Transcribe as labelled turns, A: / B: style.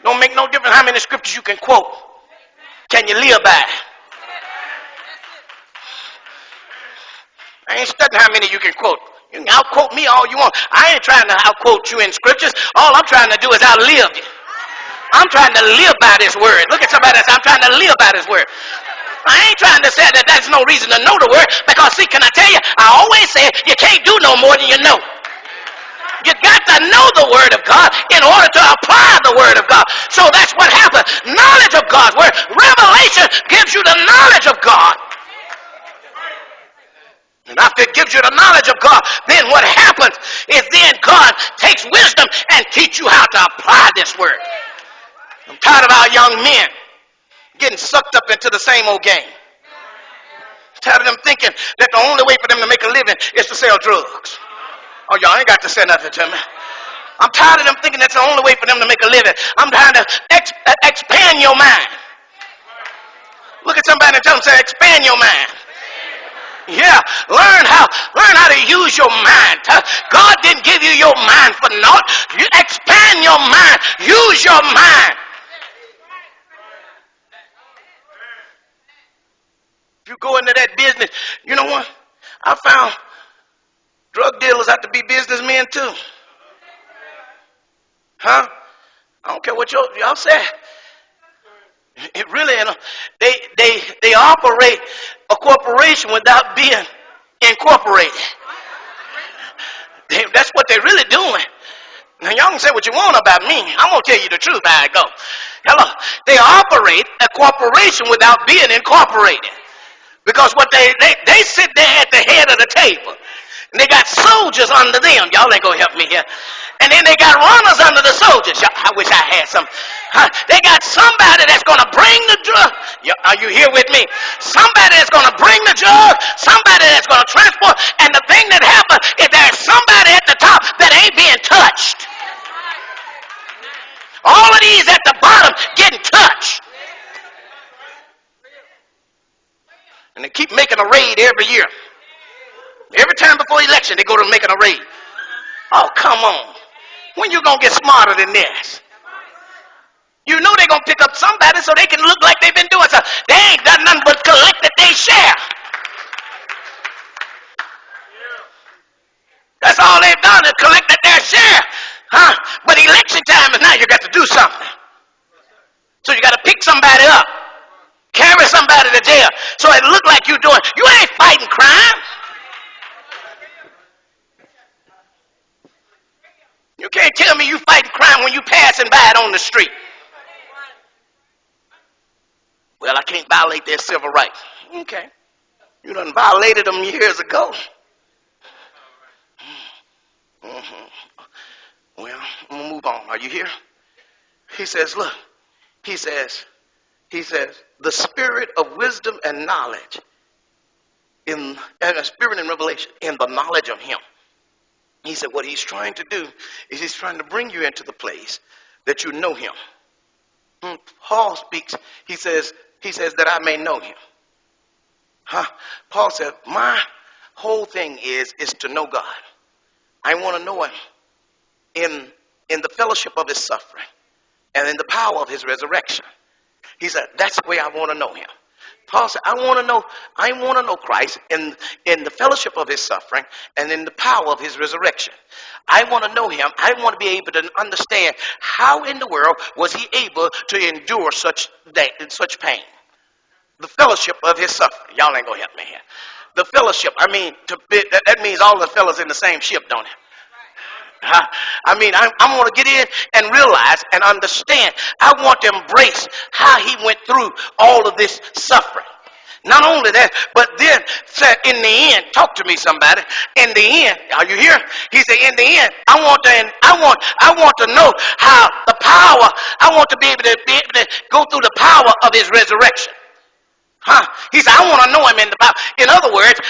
A: Don't make no difference how many scriptures you can quote. Can you live by? I ain't studying how many you can quote. You can outquote me all you want. I ain't trying to outquote you in scriptures. All I'm trying to do is outlive you. I'm trying to live by this word. Look at somebody and say, I'm trying to live by this word. I ain't trying to say that there's no reason to know the word, because see, can I tell you, I always say you can't do no more than you know. You got to know the word of God in order to apply the word of God. So that's what happens. Knowledge of God's word. Revelation gives you the knowledge of God. And after it gives you the knowledge of God, then what happens is then God takes wisdom and teach you how to apply this word. I'm tired of our young men getting sucked up into the same old game. I'm tired of them thinking that the only way for them to make a living is to sell drugs. Oh, y'all ain't got to say nothing to me. I'm tired of them thinking that's the only way for them to make a living. I'm trying to expand your mind. Look at somebody and tell them, say, expand your mind. Yeah, learn how to use your mind. God didn't give you your mind for naught. You expand your mind. Use your mind. If you go into that business, you know what? I found drug dealers have to be businessmen too. Huh? I don't care what y'all say. It really, they operate a corporation without being incorporated. That's what they're really doing. Now y'all can say what you want about me. I'm gonna tell you the truth how it goes. Hello, they operate a corporation without being incorporated, because what they sit there at the head of the table. And they got soldiers under them. Y'all ain't gonna help me here. And then they got runners under the soldiers. I wish I had some. They got somebody that's gonna bring the drug. Are you here with me? Somebody that's gonna bring the drug. Somebody that's gonna transport. And the thing that happens is there's somebody at the top that ain't being touched. All of these at the bottom getting touched. And they keep making a raid every year. Every time before election, they go to making a raid. Oh, come on. When you going to get smarter than this? You know they're going to pick up somebody so they can look like they've been doing something. They ain't done nothing but collected their share. That's all they've done is collected their share. Huh? But election time is now you got to do something. So you got to pick somebody up. Carry somebody to jail. So it look like you doing. You ain't fighting crime. You can't tell me you fighting crime when you passing by it on the street. Well, I can't violate their civil rights. Okay. You done violated them years ago. Well, I'm going to move on. Are you here? He says, look. He says, the spirit of wisdom and knowledge, and spirit and revelation, in the knowledge of him. He said what he's trying to do is he's trying to bring you into the place that you know him. Paul speaks, he says that I may know him. Paul said, my whole thing is to know God. I want to know him in the fellowship of his suffering and in the power of his resurrection. He said, that's the way I want to know him. Paul said, I want to know Christ in the fellowship of his suffering and in the power of his resurrection. I want to know him. I want to be able to understand how in the world was he able to endure such pain. The fellowship of his suffering. Y'all ain't going to help me here. The fellowship, that means all the fellas in the same ship, don't it? I want to get in and realize and understand. I want to embrace how he went through all of this suffering. Not only that, but then said in the end, talk to me somebody. In the end, are you here? He said, in the end, I want to know how the power, I want to be able to go through the power of his resurrection. He said, I want to know him in the power. In other words,